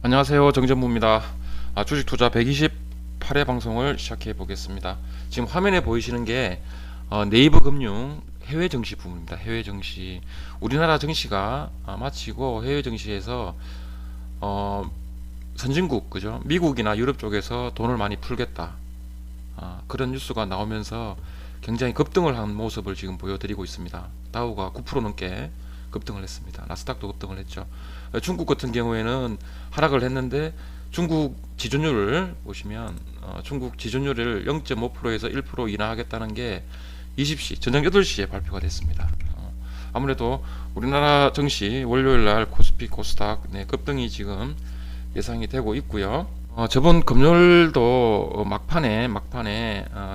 안녕하세요, 정전무입니다. 주식 투자 128회 방송을 시작해 보겠습니다. 지금 화면에 보이시는 게 네이버 금융 해외 증시 부분입니다. 해외 증시, 우리나라 증시가 마치고 해외 증시에서 선진국, 그죠? 미국이나 유럽 쪽에서 돈을 많이 풀겠다, 그런 뉴스가 나오면서 굉장히 급등을 한 모습을 지금 보여드리고 있습니다. 다우가 9% 넘게 급등을 했습니다. 나스닥도 급등을 했죠. 중국 같은 경우에는 하락을 했는데, 중국 지준율을 보시면 중국 지준율을 0.5%에서 1% 인하하겠다는 게 20시 저녁 8시에 발표가 됐습니다. 아무래도 우리나라 증시 월요일날 코스피 코스닥 급등이 지금 예상이 되고 있고요. 저번 금요일도 막판에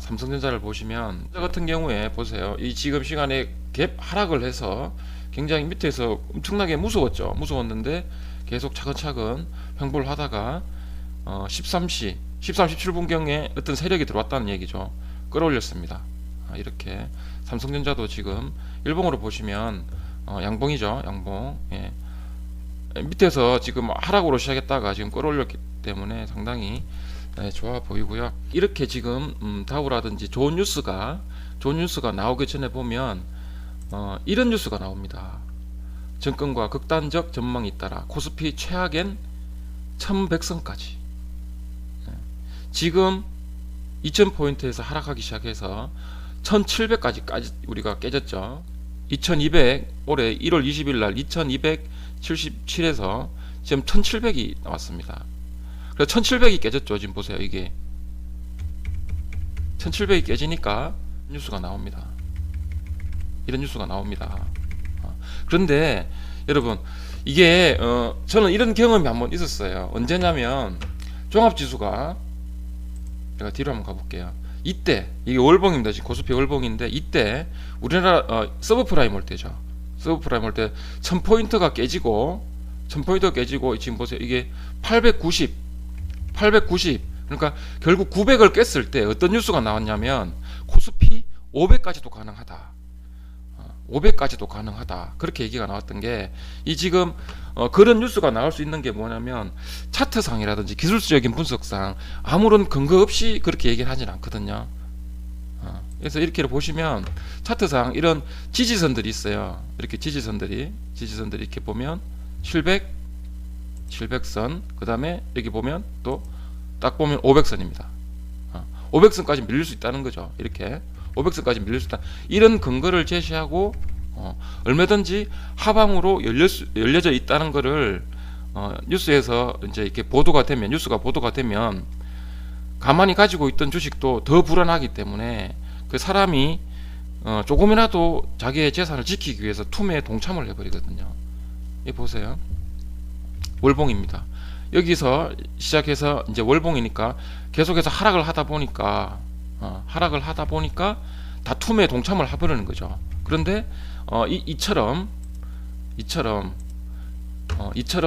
삼성전자를 보시면, 저 같은 경우에 보세요. 이 지금 시간에 갭 하락을 해서 굉장히 밑에서 엄청나게 무서웠는데 계속 차근차근 횡보를 하다가 13시 17분경에 어떤 세력이 들어왔다는 얘기죠. 끌어올렸습니다. 이렇게 삼성전자도 지금 일봉으로 보시면 양봉이죠. 양봉. 예. 밑에서 지금 하락으로 시작했다가 지금 끌어올렸기 때문에 상당히 좋아 보이고요. 이렇게 지금 다우라든지 좋은 뉴스가 나오기 전에 보면 이런 뉴스가 나옵니다. 정권과 극단적 전망이 잇따라 코스피 최악엔 1100선까지. 지금 2000포인트에서 하락하기 시작해서 1700까지 우리가 깨졌죠. 2200, 올해 1월 20일 날 2277에서 지금 1700이 나왔습니다. 그래서 1700이 깨졌죠. 지금 보세요. 이게 1700이 깨지니까 뉴스가 나옵니다. 이런 뉴스가 나옵니다. 그런데 여러분, 이게 저는 이런 경험이 한번 있었어요. 언제냐면, 종합지수가, 제가 뒤로 한번 가볼게요. 이때 이게 월봉입니다. 지금 코스피 월봉인데, 이때 우리나라 서브프라임 올 때죠. 서브프라임 올 때 1000포인트가 깨지고 지금 보세요. 이게 890 그러니까 결국 900을 깼을 때 어떤 뉴스가 나왔냐면, 코스피 500까지도 가능하다. 500까지도 가능하다. 그렇게 얘기가 나왔던 게, 이 지금 그런 뉴스가 나올 수 있는 게 뭐냐면, 차트상이라든지 기술적인 분석상 아무런 근거 없이 그렇게 얘기를 하진 않거든요. 그래서 이렇게 보시면 차트상 이런 지지선들이 있어요. 이렇게 지지선들이 이렇게 보면 700선, 그 다음에 여기 보면 또 딱 보면 500선입니다. 500선까지 밀릴 수 있다는 거죠. 이렇게 500선까지 밀릴 수 있다. 이런 근거를 제시하고 얼마든지 하방으로 열려져 있다는 것을 뉴스에서 이제 이렇게 뉴스가 보도가 되면 가만히 가지고 있던 주식도 더 불안하기 때문에, 그 사람이 조금이라도 자기의 재산을 지키기 위해서 투매에 동참을 해버리거든요. 이 보세요. 월봉입니다. 여기서 시작해서 이제 월봉이니까 계속해서 하락을 하다 보니까 다 투매에 동참을 해버리는 거죠. 그런데 이처럼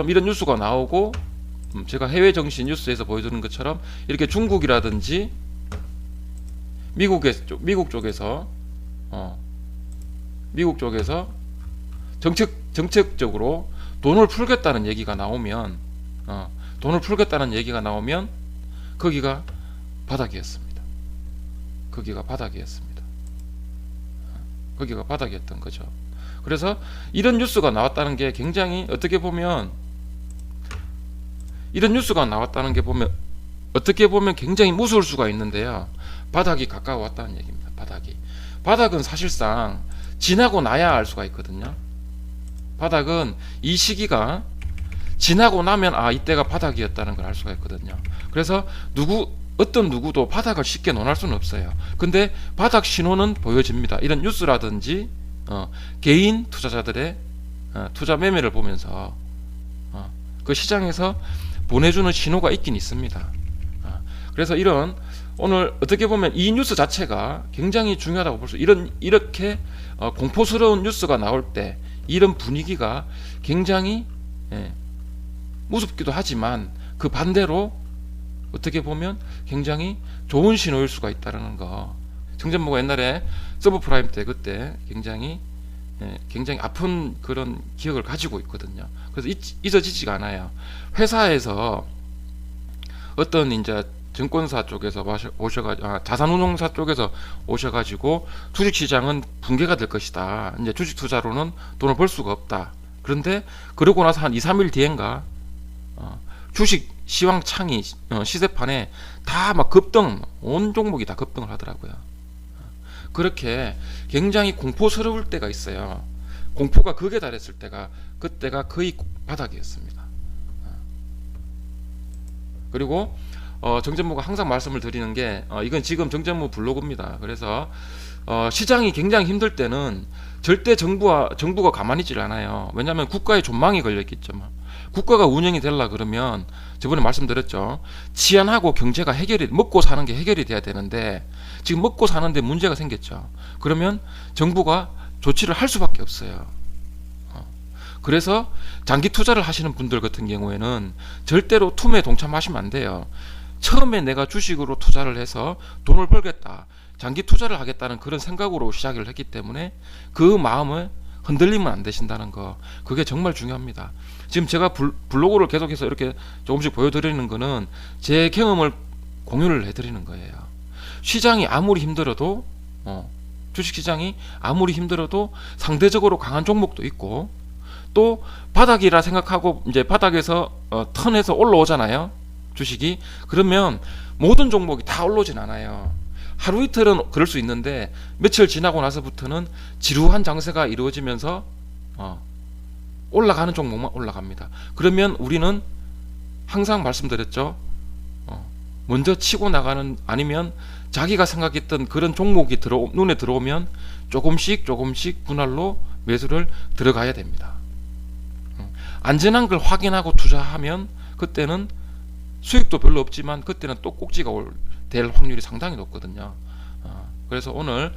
이런 뉴스가 나오고, 제가 해외 정시 뉴스에서 보여주는 것처럼 이렇게 중국이라든지 미국 쪽에서 정책적으로 돈을 풀겠다는 얘기가 나오면 거기가 바닥이었습니다. 거기가 바닥이었던 거죠. 그래서 이런 뉴스가 나왔다는 게 굉장히, 어떻게 보면 굉장히 무서울 수가 있는데요. 바닥이 가까워왔다는 얘기입니다. 바닥은 사실상 지나고 나야 알 수가 있거든요. 바닥은 이 시기가 지나고 나면 이때가 바닥이었다는 걸 알 수가 있거든요. 그래서 어떤 누구도 바닥을 쉽게 논할 수는 없어요. 근데 바닥 신호는 보여집니다. 이런 뉴스라든지 개인 투자자들의 투자 매매를 보면서 그 시장에서 보내주는 신호가 있긴 있습니다. 그래서 오늘 어떻게 보면 이 뉴스 자체가 굉장히 중요하다고 볼 수, 이렇게 공포스러운 뉴스가 나올 때 이런 분위기가 굉장히 무섭기도 하지만, 그 반대로 어떻게 보면 굉장히 좋은 신호일 수가 있다는 거. 정전모가 옛날에 서브프라임 때 그때 굉장히 굉장히 아픈 그런 기억을 가지고 있거든요. 그래서 잊어지지가 않아요. 회사에서 어떤 이제 증권사 쪽에서 자산운용사 쪽에서 오셔가지고 주식시장은 붕괴가 될 것이다. 이제 주식 투자로는 돈을 벌 수가 없다. 그런데 그러고 나서 한 2, 3일 뒤엔가 주식 시황창이 시세판에 다 막 급등, 온 종목이 다 급등을 하더라고요. 그렇게 굉장히 공포스러울 때가 있어요. 공포가 극에 달했을 때가 그때가 거의 바닥이었습니다. 그리고 정전무가 항상 말씀을 드리는 게 이건 지금 정전무 블로그입니다. 그래서 시장이 굉장히 힘들 때는 절대 정부가 가만히 있질 않아요. 왜냐하면 국가의 존망이 걸렸겠죠. 국가가 운영이 되려 그러면 저번에 말씀드렸죠. 치안하고 경제가 먹고 사는 게 해결이 돼야 되는데 지금 먹고 사는데 문제가 생겼죠. 그러면 정부가 조치를 할 수밖에 없어요. 그래서 장기 투자를 하시는 분들 같은 경우에는 절대로 투매에 동참하시면 안 돼요. 처음에 내가 주식으로 투자를 해서 돈을 벌겠다, 장기 투자를 하겠다는 그런 생각으로 시작을 했기 때문에 그 마음을 흔들리면 안 되신다는 거, 그게 정말 중요합니다. 지금 제가 블로그를 계속해서 이렇게 조금씩 보여드리는 거는 제 경험을 공유를 해드리는 거예요. 시장이 아무리 힘들어도 주식시장이 아무리 힘들어도 상대적으로 강한 종목도 있고, 또 바닥이라 생각하고 이제 바닥에서 턴해서 올라오잖아요, 주식이. 그러면 모든 종목이 다 올라오진 않아요. 하루 이틀은 그럴 수 있는데 며칠 지나고 나서부터는 지루한 장세가 이루어지면서 올라가는 종목만 올라갑니다. 그러면 우리는 항상 말씀드렸죠. 먼저 치고 나가는, 아니면 자기가 생각했던 그런 종목이 눈에 들어오면 조금씩 분할로 매수를 들어가야 됩니다. 안전한 걸 확인하고 투자하면 그때는 수익도 별로 없지만 그때는 또 꼭지가 될 확률이 상당히 높거든요. 그래서 오늘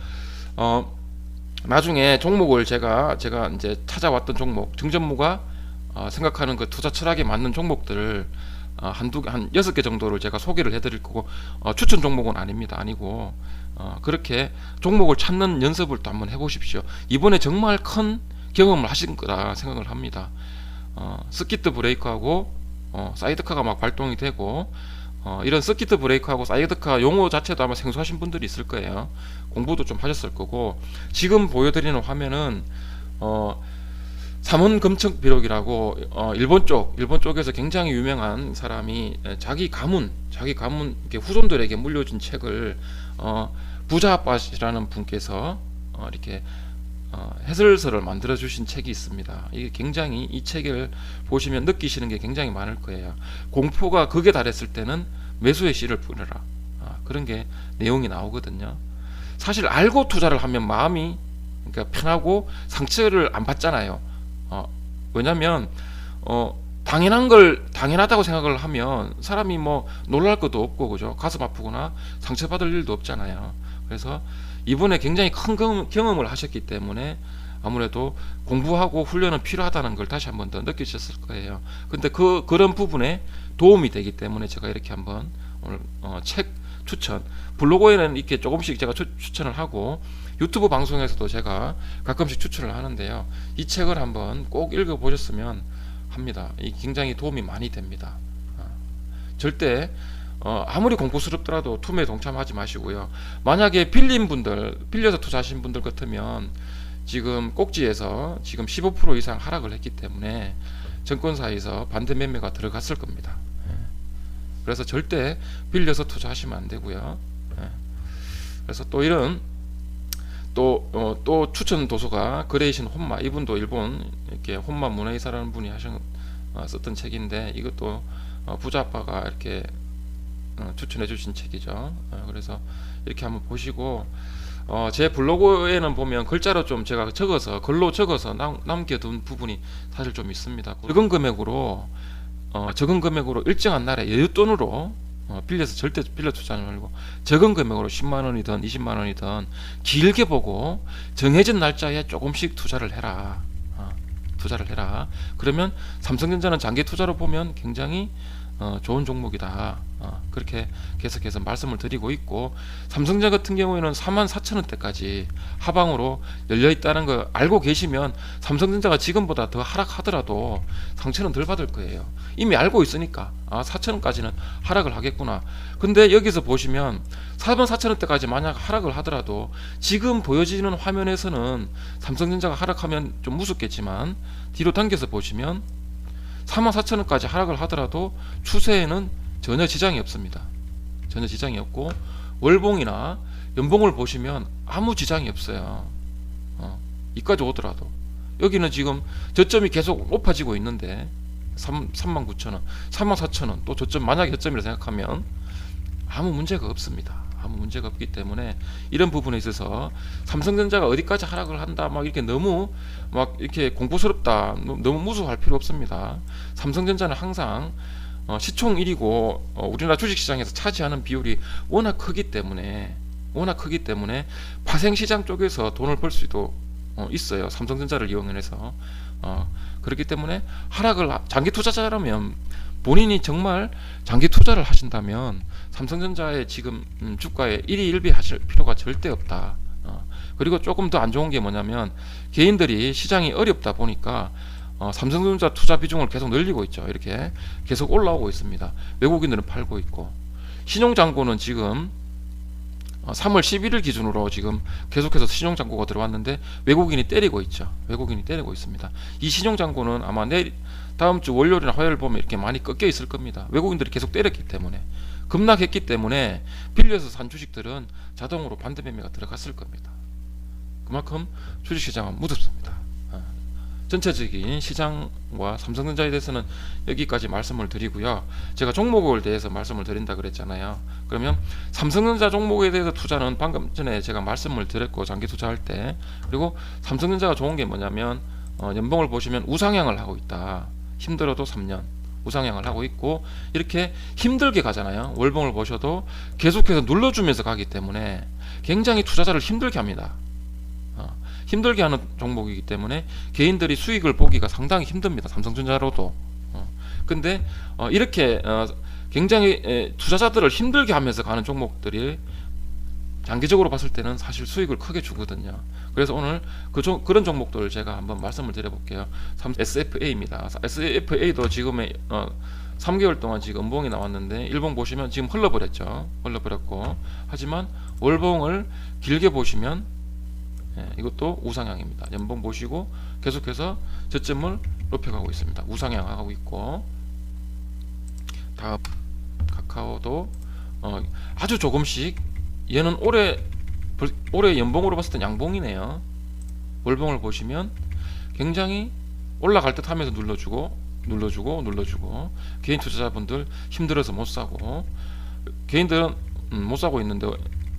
나중에 종목을 제가 이제 찾아왔던 종목, 정전무가 생각하는 그 투자 철학에 맞는 종목들을 한 6개 정도를 제가 소개를 해드릴 거고, 추천 종목은 아니고 그렇게 종목을 찾는 연습을 또 한번 해보십시오. 이번에 정말 큰 경험을 하신 거라 생각을 합니다. 서킷 브레이크하고 사이드카가 막 발동이 되고, 이런 서킷 브레이크하고 사이드카 용어 자체도 아마 생소하신 분들이 있을 거예요. 공부도 좀 하셨을 거고, 지금 보여드리는 화면은 삼원검측 비록이라고 일본 쪽에서 굉장히 유명한 사람이 자기 가문 이렇게 후손들에게 물려준 책을 부자 아빠시라는 분께서 이렇게 해설서를 만들어 주신 책이 있습니다. 이게 굉장히, 이 책을 보시면 느끼시는 게 굉장히 많을 거예요. 공포가 극에 달했을 때는 매수의 씨를 뿌려라, 그런 게 내용이 나오거든요. 사실 알고 투자를 하면 마음이 그러니까 편하고 상처를 안 받잖아요. 왜냐면 당연하다고 생각을 하면 사람이 뭐 놀랄 것도 없고, 그죠? 가슴 아프거나 상처받을 일도 없잖아요. 그래서 이번에 굉장히 큰 경험을 하셨기 때문에 아무래도 공부하고 훈련은 필요하다는 걸 다시 한번 더 느끼셨을 거예요. 근데 그런 부분에 도움이 되기 때문에 제가 이렇게 한번 오늘 책 추천, 블로그에는 이렇게 조금씩 제가 추천을 하고 유튜브 방송에서도 제가 가끔씩 추천을 하는데요. 이 책을 한번 꼭 읽어보셨으면 합니다. 이 굉장히 도움이 많이 됩니다. 절대 아무리 공포스럽더라도 투매에 동참하지 마시고요. 만약에 빌려서 투자하신 분들 같으면 지금 꼭지에서 지금 15% 이상 하락을 했기 때문에 증권사에서 반대 매매가 들어갔을 겁니다. 그래서 절대 빌려서 투자하시면 안 되고요. 그래서 또 이런 또 추천 도서가 그레이신 혼마, 이분도 일본 이렇게 혼마 문화이사라는 분이 썼던 책인데, 이것도 부자 아빠가 이렇게 추천해 주신 책이죠. 그래서 이렇게 한번 보시고, 제 블로그에는 보면 글자로 좀 제가 글로 적어서 남겨둔 부분이 사실 좀 있습니다. 적은 금액으로 일정한 날에 여윳돈으로 빌려서 절대 빌려 투자하지 말고, 적은 금액으로 10만원이든 20만원이든 길게 보고 정해진 날짜에 조금씩 투자를 해라. 그러면 삼성전자는 장기 투자로 보면 굉장히 좋은 종목이다. 그렇게 계속해서 말씀을 드리고 있고, 삼성전자 같은 경우에는 44,000원대까지 하방으로 열려 있다는 거 알고 계시면 삼성전자가 지금보다 더 하락하더라도 상처는 덜 받을 거예요. 이미 알고 있으니까 4,000원까지는 하락을 하겠구나. 근데 여기서 보시면 44,000원대까지 만약 하락을 하더라도 지금 보여지는 화면에서는 삼성전자가 하락하면 좀 무섭겠지만, 뒤로 당겨서 보시면 44,000원까지 하락을 하더라도 추세에는 전혀 지장이 없습니다. 전혀 지장이 없고, 월봉이나 연봉을 보시면 아무 지장이 없어요. 이까지 오더라도 여기는 지금 저점이 계속 높아지고 있는데 39,000원, 44,000원 또 저점, 만약에 저점이라 생각하면 아무 문제가 없습니다. 아무 문제가 없기 때문에 이런 부분에 있어서 삼성전자가 어디까지 하락을 한다 막 이렇게 너무 막 이렇게 공포스럽다, 너무 무서워할 필요 없습니다. 삼성전자는 항상 시총 1위고 우리나라 주식시장에서 차지하는 비율이 워낙 크기 때문에 파생시장 쪽에서 돈을 벌 수도 있어요. 삼성전자를 이용해서. 그렇기 때문에 하락을, 장기 투자자라면 본인이 정말 장기 투자를 하신다면 삼성전자의 지금 주가에 1위 1비 하실 필요가 절대 없다. 그리고 조금 더 안 좋은 게 뭐냐면, 개인들이 시장이 어렵다 보니까 삼성전자 투자 비중을 계속 늘리고 있죠. 이렇게 계속 올라오고 있습니다. 외국인들은 팔고 있고, 신용장고는 지금 3월 11일 기준으로 지금 계속해서 신용장고가 들어왔는데 외국인이 때리고 있죠. 외국인이 때리고 있습니다. 이 신용장고는 아마 다음 주 월요일이나 화요일 보면 이렇게 많이 꺾여 있을 겁니다. 외국인들이 계속 때렸기 때문에, 급락했기 때문에 빌려서 산 주식들은 자동으로 반대 매매가 들어갔을 겁니다. 그만큼 주식시장은 무섭습니다. 전체적인 시장과 삼성전자에 대해서는 여기까지 말씀을 드리고요. 제가 종목을 대해서 말씀을 드린다 그랬잖아요. 그러면 삼성전자 종목에 대해서 투자는 방금 전에 제가 말씀을 드렸고, 장기 투자할 때, 그리고 삼성전자가 좋은 게 뭐냐면 연봉을 보시면 우상향을 하고 있다. 힘들어도 3년 우상향을 하고 있고, 이렇게 힘들게 가잖아요. 월봉을 보셔도 계속해서 눌러주면서 가기 때문에 굉장히 투자자를 힘들게 합니다. 힘들게 하는 종목이기 때문에 개인들이 수익을 보기가 상당히 힘듭니다. 삼성전자로도. 근데 이렇게 굉장히 투자자들을 힘들게 하면서 가는 종목들이 장기적으로 봤을 때는 사실 수익을 크게 주거든요. 그래서 오늘 그런 종목들을 제가 한번 말씀을 드려볼게요. SFA입니다. SFA도 지금의 3개월 동안 지금 음봉이 나왔는데, 일봉 보시면 지금 흘러버렸고, 하지만 월봉을 길게 보시면 이것도 우상향입니다. 연봉 보시고 계속해서 저점을 높여가고 있습니다. 우상향하고 있고, 다음 카카오도 아주 조금씩, 얘는 올해 연봉으로 봤을 땐 양봉이네요. 월봉을 보시면 굉장히 올라갈 듯 하면서 눌러주고 개인 투자자분들 힘들어서 못 사고, 개인들은 못 사고 있는데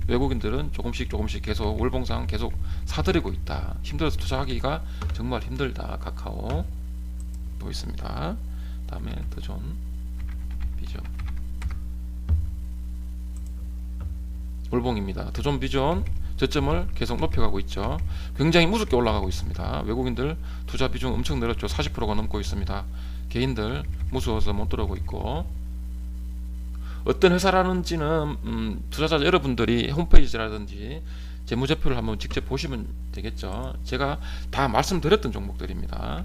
외국인들은 조금씩 계속 월봉상 계속 사들이고 있다. 힘들어서 투자하기가 정말 힘들다. 카카오 또 있습니다. 다음에 더존 비전 월봉입니다. 더존 비전 저점을 계속 높여가고 있죠. 굉장히 무섭게 올라가고 있습니다. 외국인들 투자 비중 엄청 늘었죠. 40%가 넘고 있습니다. 개인들 무서워서 못 들어오고 있고, 어떤 회사라는지는 투자자 여러분들이 홈페이지라든지 재무제표를 한번 직접 보시면 되겠죠. 제가 다 말씀드렸던 종목들입니다.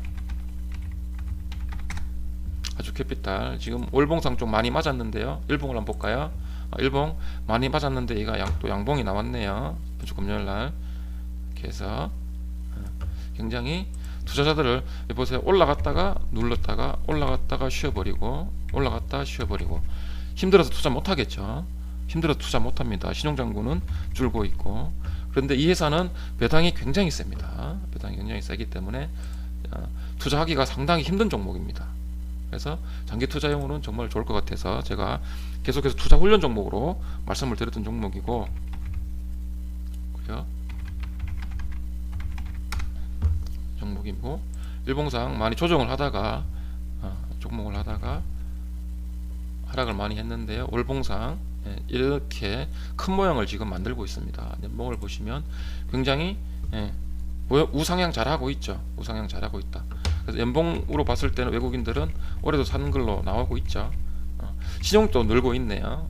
아주캐피탈 지금 월봉상 좀 많이 맞았는데요. 일봉을 한번 볼까요? 일봉 많이 맞았는데 얘가 또 양봉이 나왔네요. 주 금요일날. 이렇게 해서 굉장히 투자자들을 보세요. 올라갔다가 눌렀다가 올라갔다가 쉬어버리고 올라갔다 쉬어버리고, 힘들어서 투자 못하겠죠. 힘들어서 투자 못합니다. 신용장고는 줄고 있고. 그런데 이 회사는 배당이 굉장히 셉니다. 배당이 굉장히 세기 때문에 투자하기가 상당히 힘든 종목입니다. 그래서 장기 투자용으로는 정말 좋을 것 같아서 제가 계속해서 투자 훈련 종목으로 말씀을 드렸던 종목이고, 종목이고, 일봉상 많이 조정을 하다가 종목을 하다가 하락을 많이 했는데요. 월봉상 이렇게 큰 모양을 지금 만들고 있습니다. 연봉을 보시면 굉장히 우상향 잘하고 있죠. 우상향 잘하고 있다. 그래서 연봉으로 봤을 때는 외국인들은 올해도 사는 걸로 나오고 있죠. 신용도 늘고 있네요.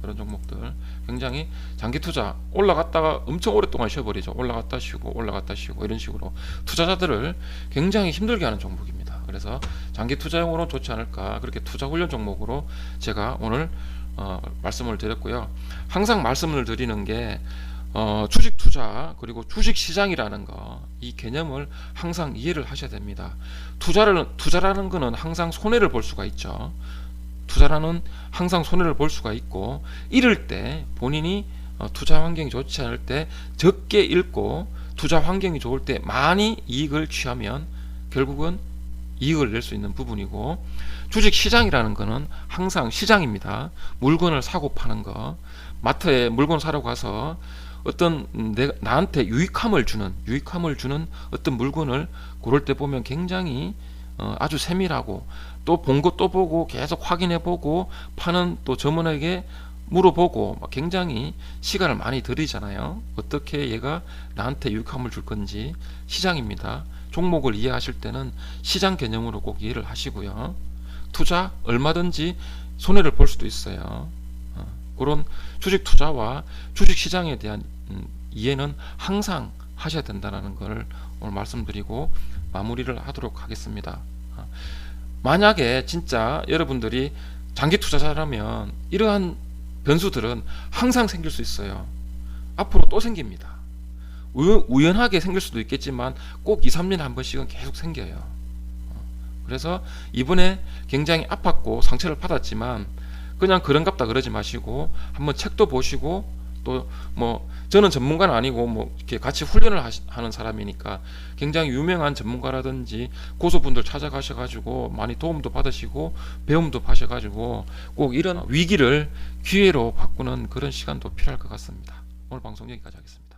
그런 종목들 굉장히 장기 투자 올라갔다가 엄청 오랫동안 쉬어버리죠. 올라갔다 쉬고 올라갔다 쉬고 이런 식으로 투자자들을 굉장히 힘들게 하는 종목입니다. 그래서 장기 투자용으로 좋지 않을까, 그렇게 투자 훈련 종목으로 제가 오늘 말씀을 드렸고요. 항상 말씀을 드리는 게 주식 투자 그리고 주식 시장이라는 거, 이 개념을 항상 이해를 하셔야 됩니다. 투자라는 거는 항상 손해를 볼 수가 있죠. 투자라는 항상 손해를 볼 수가 있고, 잃을 때 본인이 투자 환경이 좋지 않을 때 적게 잃고, 투자 환경이 좋을 때 많이 이익을 취하면 결국은 이익을 낼 수 있는 부분이고, 주식 시장이라는 거는 항상 시장입니다. 물건을 사고 파는 거, 마트에 물건 사러 가서 어떤 나한테 유익함을 주는 어떤 물건을 고를 때 보면 굉장히 아주 세밀하고, 또 본 거 또 보고 계속 확인해 보고, 파는 또 점원에게 물어보고 굉장히 시간을 많이 들이잖아요. 어떻게 얘가 나한테 유익함을 줄 건지. 시장입니다. 종목을 이해하실 때는 시장 개념으로 꼭 이해를 하시고요. 투자 얼마든지 손해를 볼 수도 있어요. 그런 주식 투자와 주식 시장에 대한 이해는 항상 하셔야 된다는 걸 오늘 말씀드리고 마무리를 하도록 하겠습니다. 만약에 진짜 여러분들이 장기 투자자라면 이러한 변수들은 항상 생길 수 있어요. 앞으로 또 생깁니다. 우연하게 생길 수도 있겠지만 꼭 2, 3년에 한 번씩은 계속 생겨요. 그래서 이번에 굉장히 아팠고 상처를 받았지만 그냥 그런갑다 그러지 마시고 한번 책도 보시고, 또 저는 전문가는 아니고 이렇게 같이 훈련을 하는 사람이니까 굉장히 유명한 전문가라든지 고수분들 찾아가셔가지고 많이 도움도 받으시고 배움도 하셔가지고 꼭 이런 위기를 기회로 바꾸는 그런 시간도 필요할 것 같습니다. 오늘 방송 여기까지 하겠습니다.